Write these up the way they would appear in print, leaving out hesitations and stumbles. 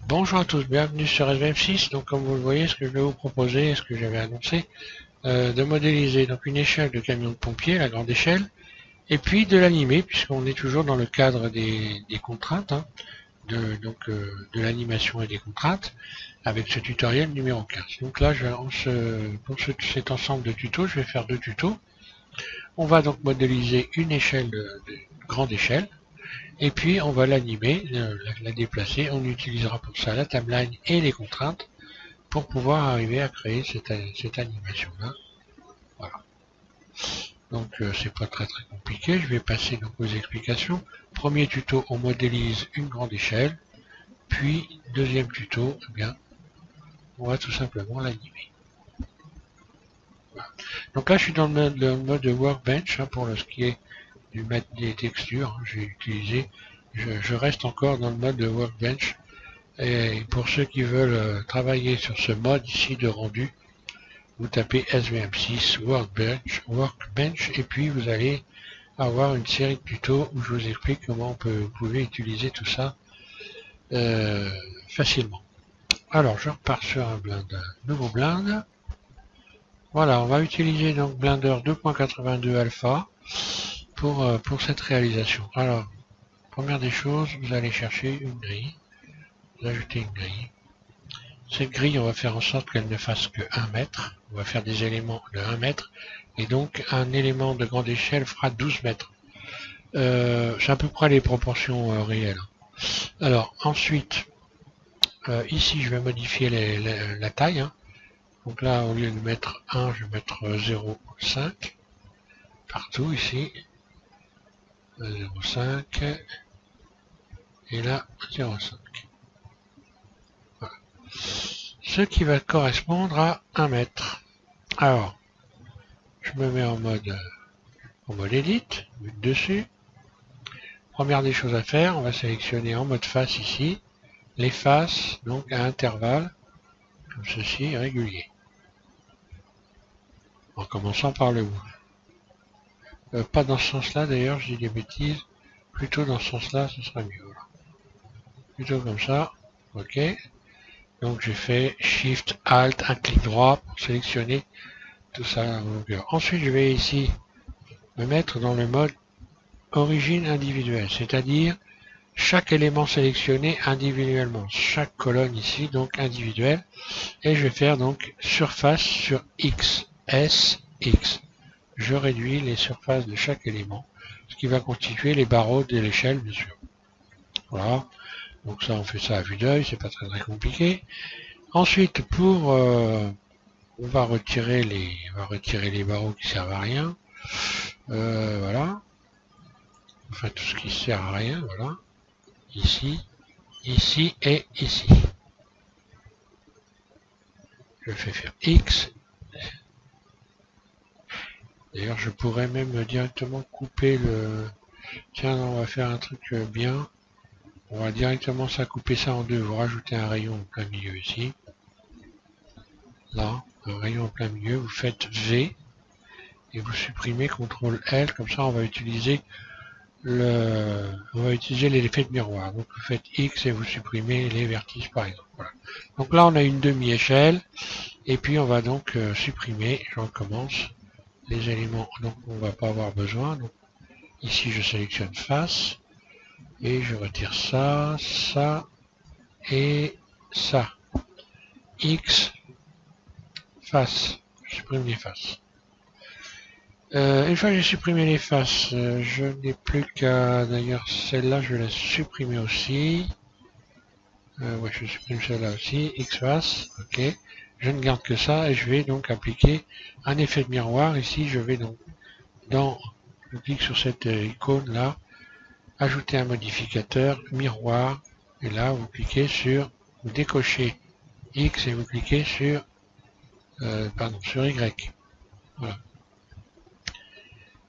Bonjour à tous, bienvenue sur SVM6. Donc comme vous le voyez, ce que je vais vous proposer, ce que j'avais annoncé, de modéliser donc une échelle de camion de pompier, la grande échelle, et puis de l'animer, puisqu'on est toujours dans le cadre des contraintes, hein, de l'animation et des contraintes, avec ce tutoriel numéro 15. Donc là, pour cet ensemble de tutos, je vais faire deux tutos. On va donc modéliser une échelle de grande échelle, et puis on va l'animer, la déplacer. On utilisera pour ça la timeline et les contraintes pour pouvoir arriver à créer cette animation-là. Voilà. Donc c'est pas très compliqué. Je vais passer donc aux explications. Premier tuto, on modélise une grande échelle. Puis deuxième tuto, eh bien, on va tout simplement l'animer. Voilà. Donc là, je suis dans le mode workbench hein, pour ce qui est du mettre des textures. Hein, j'ai utilisé. Je reste encore dans le mode de workbench. Et pour ceux qui veulent travailler sur ce mode ici de rendu, vous tapez SVM6 Workbench et puis vous allez avoir une série de tutos où je vous explique comment vous pouvez utiliser tout ça facilement. Alors je repars sur un nouveau blind. Voilà, on va utiliser donc Blender 2.82 Alpha pour cette réalisation. Alors, première des choses, vous allez chercher une grille. Vous ajoutez une grille. Cette grille, on va faire en sorte qu'elle ne fasse que 1 mètre. On va faire des éléments de 1 mètre. Et donc, un élément de grande échelle fera 12 mètres. C'est à peu près les proportions réelles. Alors, ensuite, ici, je vais modifier la taille. Hein. Donc là, au lieu de mettre 1, je vais mettre 0,5. Partout, ici. 0,5. Et là, 0,5. Voilà. Ce qui va correspondre à 1 mètre. Alors, je me mets en mode edit, dessus. Première des choses à faire, on va sélectionner en mode face ici, les faces, donc à intervalles, comme ceci, réguliers. En commençant par le bout. Pas dans ce sens-là d'ailleurs, je dis des bêtises. Plutôt dans ce sens-là, ce sera mieux. Voilà. Plutôt comme ça, ok. Donc j'ai fait Shift, Alt, un clic droit pour sélectionner tout ça en longueur. Ensuite, je vais ici me mettre dans le mode origine individuelle, c'est-à-dire chaque élément sélectionné individuellement, chaque colonne ici donc individuelle, et je vais faire donc surface sur X, S, X. Je réduis les surfaces de chaque élément, ce qui va constituer les barreaux de l'échelle bien sûr. Voilà, donc ça on fait ça à vue d'œil, c'est pas très compliqué. Ensuite on va retirer les barreaux qui servent à rien. Voilà. Enfin tout ce qui sert à rien, voilà. Ici, ici et ici. Je fais faire X. D'ailleurs, je pourrais même directement couper le... Tiens, on va faire un truc bien. On va directement couper ça en deux. Vous rajoutez un rayon au plein milieu ici. Là, un rayon au plein milieu. Vous faites V. Et vous supprimez CTRL L. Comme ça, on va utiliser l'effet de miroir. Donc, vous faites X et vous supprimez les vertices, par exemple. Voilà. Donc là, on a une demi-échelle. Et puis, on va donc supprimer. Je recommence. Les éléments dont on ne va pas avoir besoin. Donc, ici, je sélectionne face et je retire ça, ça et ça. X, face. Je supprime les faces. Une fois que j'ai supprimé les faces, je n'ai plus qu'à... D'ailleurs, celle-là, je vais la supprimer aussi. Ouais, je supprime celle-là aussi. X face, ok. Je ne garde que ça et je vais donc appliquer un effet de miroir. Ici, je vais donc je clique sur cette icône là, ajouter un modificateur, miroir, et là vous cliquez sur, vous décochez X et vous cliquez sur, sur Y. Voilà.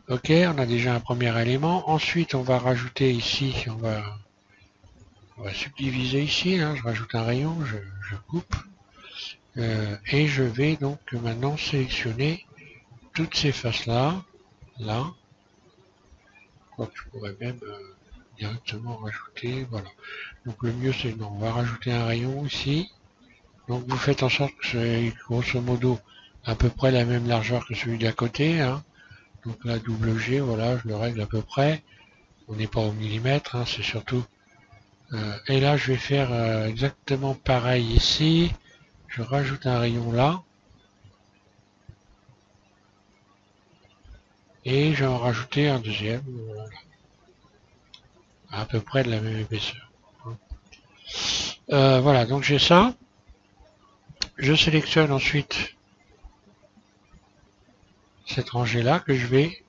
Ok, on a déjà un premier élément. Ensuite, on va rajouter ici, on va subdiviser ici, hein, je rajoute un rayon, je coupe, et je vais donc maintenant sélectionner toutes ces faces là, là. Je pourrais même directement rajouter, voilà. Donc le mieux c'est non, on va rajouter un rayon ici. Donc vous faites en sorte que c'est grosso modo à peu près la même largeur que celui d'à côté, hein. Donc la double G, voilà, je le règle à peu près. On n'est pas au millimètre, hein, c'est surtout. Et là je vais faire exactement pareil ici. Je rajoute un rayon là. Et je vais en rajouter un deuxième, voilà, à peu près de la même épaisseur. Voilà, donc j'ai ça. Je sélectionne ensuite cette rangée-là que je vais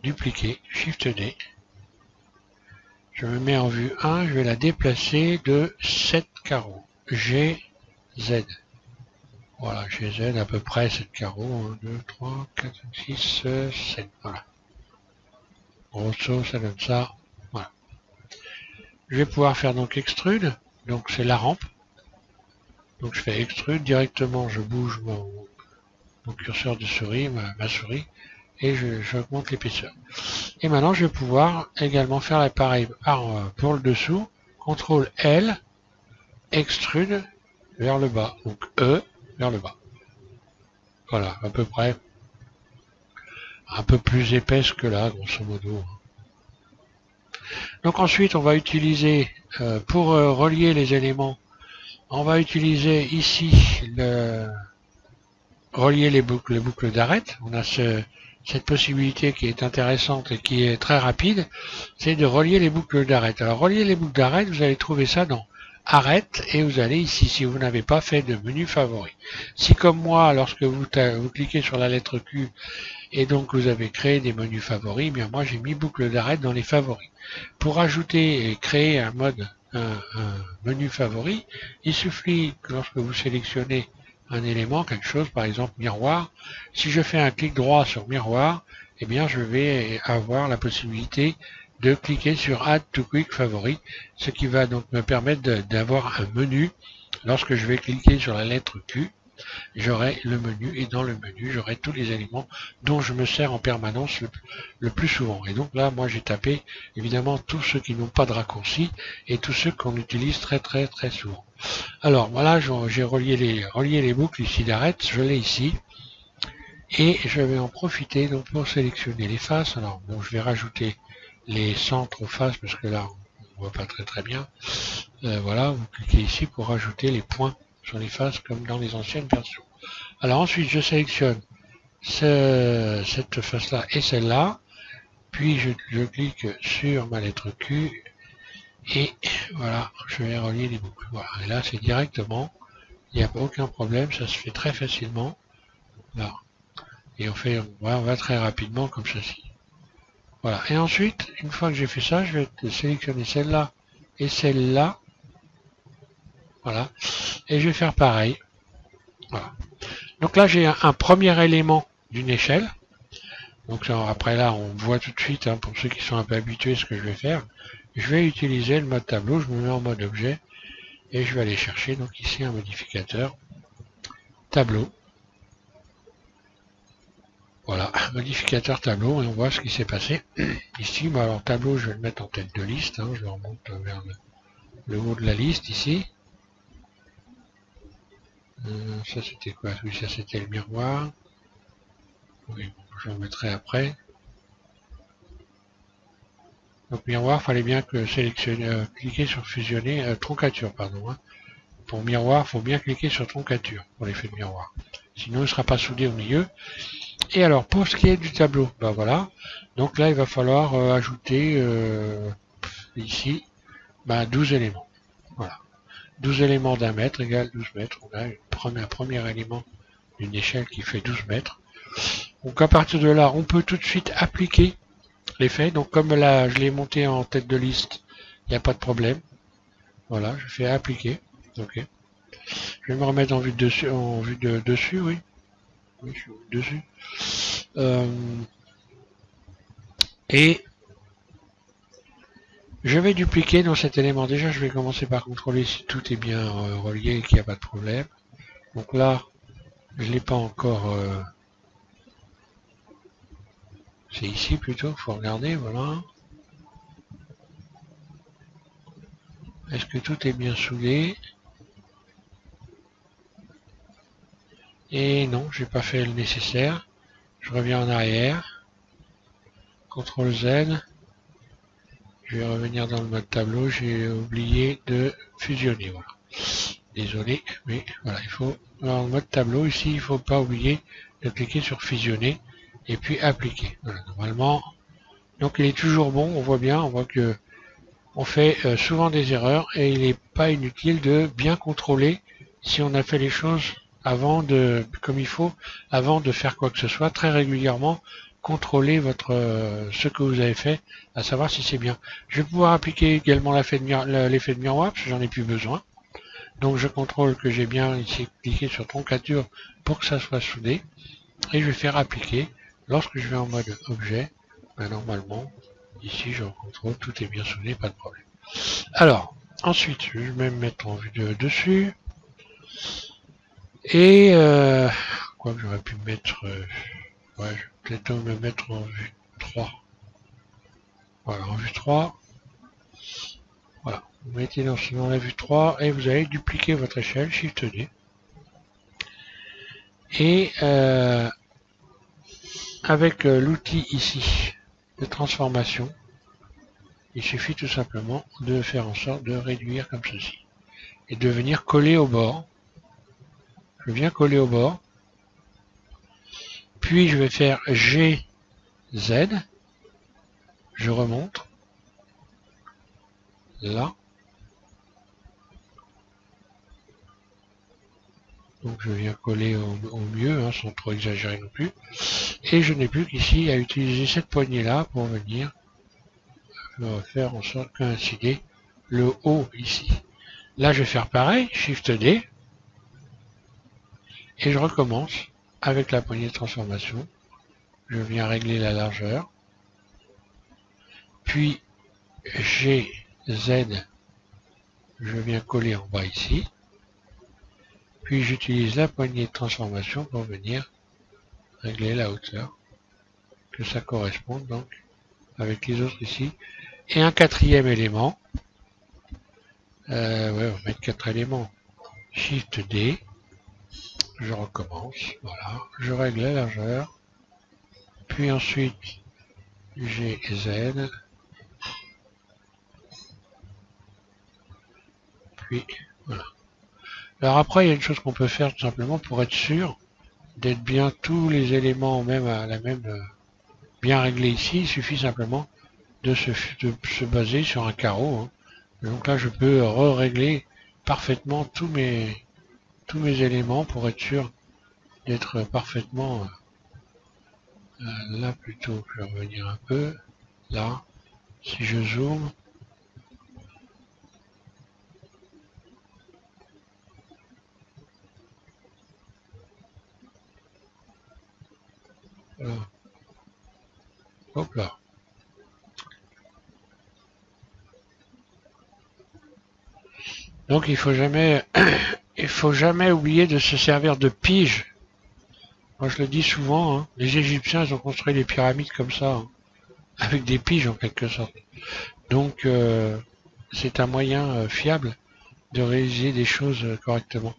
dupliquer, Shift D. Je me mets en vue 1, je vais la déplacer de 7 carreaux. G, Z. Voilà, G, Z, à peu près 7 carreaux. 1, 2, 3, 4, 5, 6, 7. Voilà. Grosso, ça donne ça. Voilà. Je vais pouvoir faire donc extrude. Donc c'est la rampe. Donc je fais extrude directement, je bouge mon curseur de souris, ma souris, et j'augmente l'épaisseur. Et maintenant je vais pouvoir également faire l'appareil pour le dessous, CTRL L, extrude vers le bas, donc E vers le bas. Voilà, à peu près, un peu plus épaisse que là, grosso modo. Donc ensuite on va utiliser, pour relier les éléments, on va utiliser ici relier les boucles d'arête. On a cette possibilité qui est intéressante et qui est très rapide, c'est de relier les boucles d'arête. Alors relier les boucles d'arête, vous allez trouver ça dans arrête et vous allez ici si vous n'avez pas fait de menu favori. Si comme moi, lorsque vous cliquez sur la lettre Q et donc vous avez créé des menus favoris, eh bien moi j'ai mis boucle d'arête dans les favoris. Pour ajouter et créer un menu favori, il suffit que lorsque vous sélectionnez un élément, quelque chose, par exemple miroir, si je fais un clic droit sur miroir, eh bien je vais avoir la possibilité de cliquer sur Add to Quick Favori, ce qui va donc me permettre d'avoir un menu. Lorsque je vais cliquer sur la lettre Q, j'aurai le menu et dans le menu j'aurai tous les éléments dont je me sers en permanence le plus souvent. Et donc là moi j'ai tapé évidemment tous ceux qui n'ont pas de raccourci et tous ceux qu'on utilise très souvent. Alors voilà, j'ai relié les boucles ici d'arête, je l'ai ici et je vais en profiter donc pour sélectionner les faces. Alors bon, je vais rajouter les centres aux faces parce que là on voit pas très bien. Voilà, vous cliquez ici pour rajouter les points sur les faces comme dans les anciennes versions. Alors ensuite je sélectionne cette face là et celle-là, puis je clique sur ma lettre Q et voilà, je vais relier les boucles. Voilà, et là c'est directement, il n'y a aucun problème, ça se fait très facilement. Là. Et on va très rapidement comme ceci. Voilà, et ensuite, une fois que j'ai fait ça, je vais sélectionner celle-là et celle-là. Voilà, et je vais faire pareil. Voilà. Donc là j'ai un premier élément d'une échelle. Donc après là on voit tout de suite, hein, pour ceux qui sont un peu habitués, ce que je vais faire. Je vais utiliser le mode tableau, je me mets en mode objet et je vais aller chercher donc ici un modificateur tableau. Voilà, modificateur tableau et on voit ce qui s'est passé. Ici, bah alors tableau je vais le mettre en tête de liste, hein, je le remonte vers le haut de la liste ici. Ça c'était quoi? Oui, ça c'était le miroir. Oui, je le mettrai après. Donc miroir, fallait bien que sélectionner, cliquer sur fusionner, troncature, pardon. Hein. Pour miroir, faut bien cliquer sur troncature pour l'effet de miroir. Sinon, il ne sera pas soudé au milieu. Et alors, pour ce qui est du tableau, ben voilà. Donc là, il va falloir ajouter ici 12 éléments. Voilà. 12 éléments d'un mètre égale 12 mètres. On a un premier élément d'une échelle qui fait 12 mètres. Donc à partir de là, on peut tout de suite appliquer l'effet. Donc comme là, je l'ai monté en tête de liste, il n'y a pas de problème. Voilà, je fais appliquer. Ok. Je vais me remettre en vue de dessus, oui. Oui, je suis dessus. Et je vais dupliquer dans cet élément. Déjà, je vais commencer par contrôler si tout est bien relié et qu'il n'y a pas de problème. Donc là, je ne l'ai pas encore... c'est ici plutôt, il faut regarder, voilà. Est-ce que tout est bien soudé? Et non, j'ai pas fait le nécessaire. Je reviens en arrière. CTRL Z. Je vais revenir dans le mode tableau. J'ai oublié de fusionner. Voilà. Désolé, mais voilà, il faut dans le mode tableau ici, il faut pas oublier de cliquer sur fusionner et puis appliquer. Voilà, normalement, donc il est toujours bon. On voit que on fait souvent des erreurs et il n'est pas inutile de bien contrôler si on a fait les choses avant de, comme il faut, avant de faire quoi que ce soit. Très régulièrement, contrôler votre ce que vous avez fait, à savoir si c'est bien. Je vais pouvoir appliquer également l'effet de miroir parce que j'en ai plus besoin. Donc je contrôle que j'ai bien ici cliqué sur troncature pour que ça soit soudé et je vais faire appliquer. Lorsque je vais en mode objet, normalement ici je contrôle, tout est bien soudé, pas de problème. Alors ensuite je vais me mettre en vue dessus et quoi que j'aurais pu mettre, ouais, je vais peut-être me mettre en vue 3. Voilà, en vue 3. Voilà, vous mettez dans la vue 3 et vous allez dupliquer votre échelle, Shift D. Et avec l'outil ici de transformation, il suffit tout simplement de faire en sorte de réduire comme ceci et de venir coller au bord. Je viens coller au bord, puis je vais faire G, Z, je remonte, là, donc je viens coller au mieux, hein, sans trop exagérer non plus, et je n'ai plus qu'ici à utiliser cette poignée là pour venir faire en sorte coïncider le haut ici. Là je vais faire pareil, Shift D, et je recommence avec la poignée de transformation. Je viens régler la largeur, puis G, Z, je viens coller en bas ici, puis j'utilise la poignée de transformation pour venir régler la hauteur, que ça corresponde donc avec les autres ici. Et un quatrième élément, ouais, on va mettre 4 éléments, Shift D, je recommence, voilà, je règle la largeur, puis ensuite G, Z, puis voilà. Alors après, il y a une chose qu'on peut faire tout simplement pour être sûr d'être bien tous les éléments même à la même bien réglés ici. Il suffit simplement de se baser sur un carreau. Hein. Donc là, je peux régler parfaitement tous mes éléments pour être sûr d'être parfaitement là plutôt. Je vais revenir un peu là. Si je zoome, voilà. Hop là. Donc il faut jamais il faut jamais oublier de se servir de pige. Moi je le dis souvent, hein, les Égyptiens ils ont construit les pyramides comme ça, hein, avec des piges en quelque sorte. Donc c'est un moyen fiable de réaliser des choses correctement.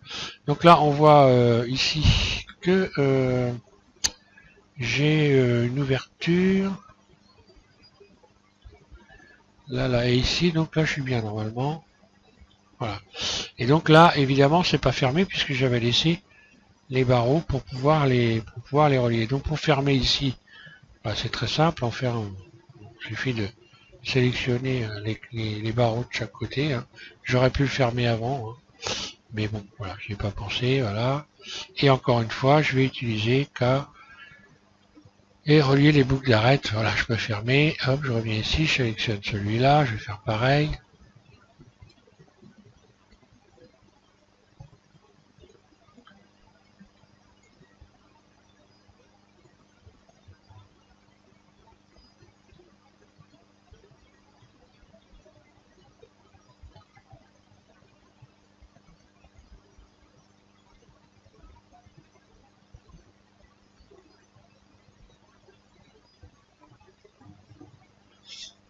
Donc là on voit ici que j'ai une ouverture. Là et ici, donc là je suis bien normalement. Voilà. Et donc là évidemment c'est pas fermé puisque j'avais laissé les barreaux pour pouvoir les relier. Donc pour fermer ici, bah, c'est très simple, il suffit de sélectionner les barreaux de chaque côté. Hein. J'aurais pu le fermer avant, hein. Mais bon, voilà, j'y ai pas pensé, voilà. Et encore une fois, je vais utiliser K et relier les boucles d'arête. Voilà, je peux fermer, hop, je reviens ici, je sélectionne celui-là, je vais faire pareil.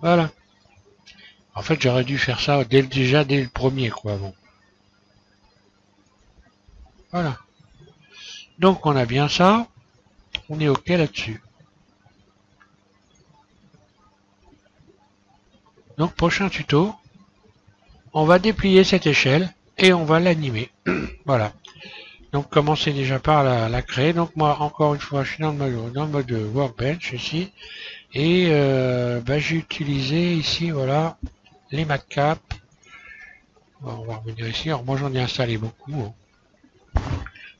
Voilà. En fait, j'aurais dû faire ça déjà dès le premier, quoi. Bon. Voilà. Donc, on a bien ça. On est OK là-dessus. Donc, prochain tuto, on va déplier cette échelle et on va l'animer. Voilà. Donc, commencez déjà par la créer. Donc, moi, encore une fois, je suis dans le mode Workbench ici. Et j'ai utilisé ici, voilà, les matcaps. On va revenir ici. Alors, moi, j'en ai installé beaucoup. Hein.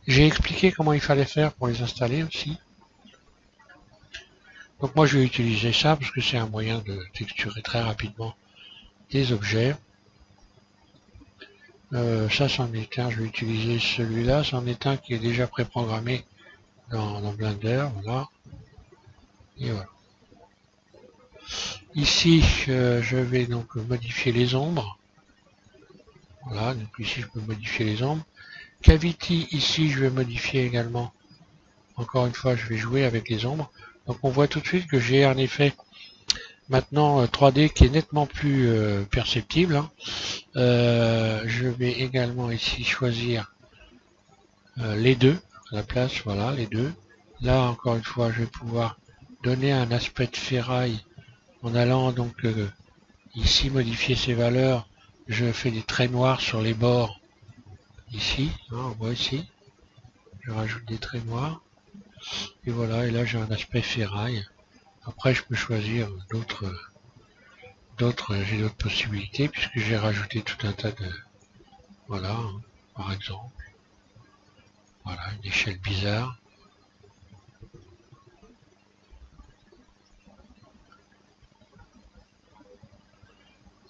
J'ai expliqué comment il fallait faire pour les installer aussi. Donc moi je vais utiliser ça parce que c'est un moyen de texturer très rapidement des objets. Ça c'en est un, je vais utiliser celui-là, c'en est un qui est déjà préprogrammé dans Blender, voilà. Et voilà. Ici je vais donc modifier les ombres. Voilà, donc ici je peux modifier les ombres. Cavity, ici je vais modifier également. Encore une fois je vais jouer avec les ombres. Donc on voit tout de suite que j'ai un effet maintenant 3D qui est nettement plus perceptible. Hein. Je vais également ici choisir les deux à la place, voilà les deux. Là encore une fois je vais pouvoir donner un aspect de ferraille en allant donc ici modifier ces valeurs. Je fais des traits noirs sur les bords ici, hein, on voit ici. Je rajoute des traits noirs et voilà, et là j'ai un aspect ferraille. Après je peux choisir j'ai d'autres possibilités puisque j'ai rajouté tout un tas de voilà hein, par exemple voilà une échelle bizarre.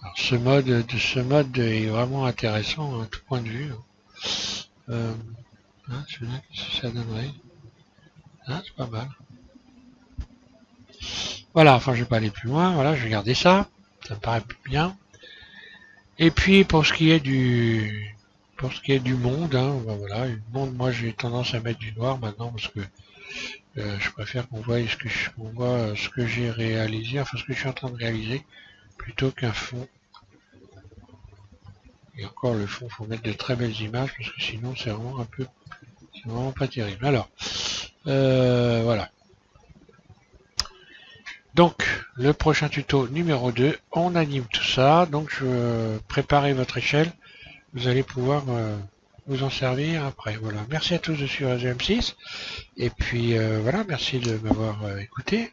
Alors ce mode est vraiment intéressant à tout point de vue. Celui-là, qu'est-ce que ça donnerait? C'est pas mal. Voilà, enfin je vais pas aller plus loin, voilà, je vais garder ça, ça me paraît plus bien. Et puis pour ce qui est du monde, hein, voilà, le monde, moi j'ai tendance à mettre du noir maintenant parce que je préfère qu'on voit ce que j'ai réalisé, enfin ce que je suis en train de réaliser, plutôt qu'un fond. Et encore le fond, faut mettre de très belles images parce que sinon c'est vraiment pas terrible. Alors, voilà. Donc, le prochain tuto numéro 2, on anime tout ça. Donc, je préparez votre échelle. Vous allez pouvoir vous en servir après. Voilà. Merci à tous de suivre M6. Et puis, voilà, merci de m'avoir écouté.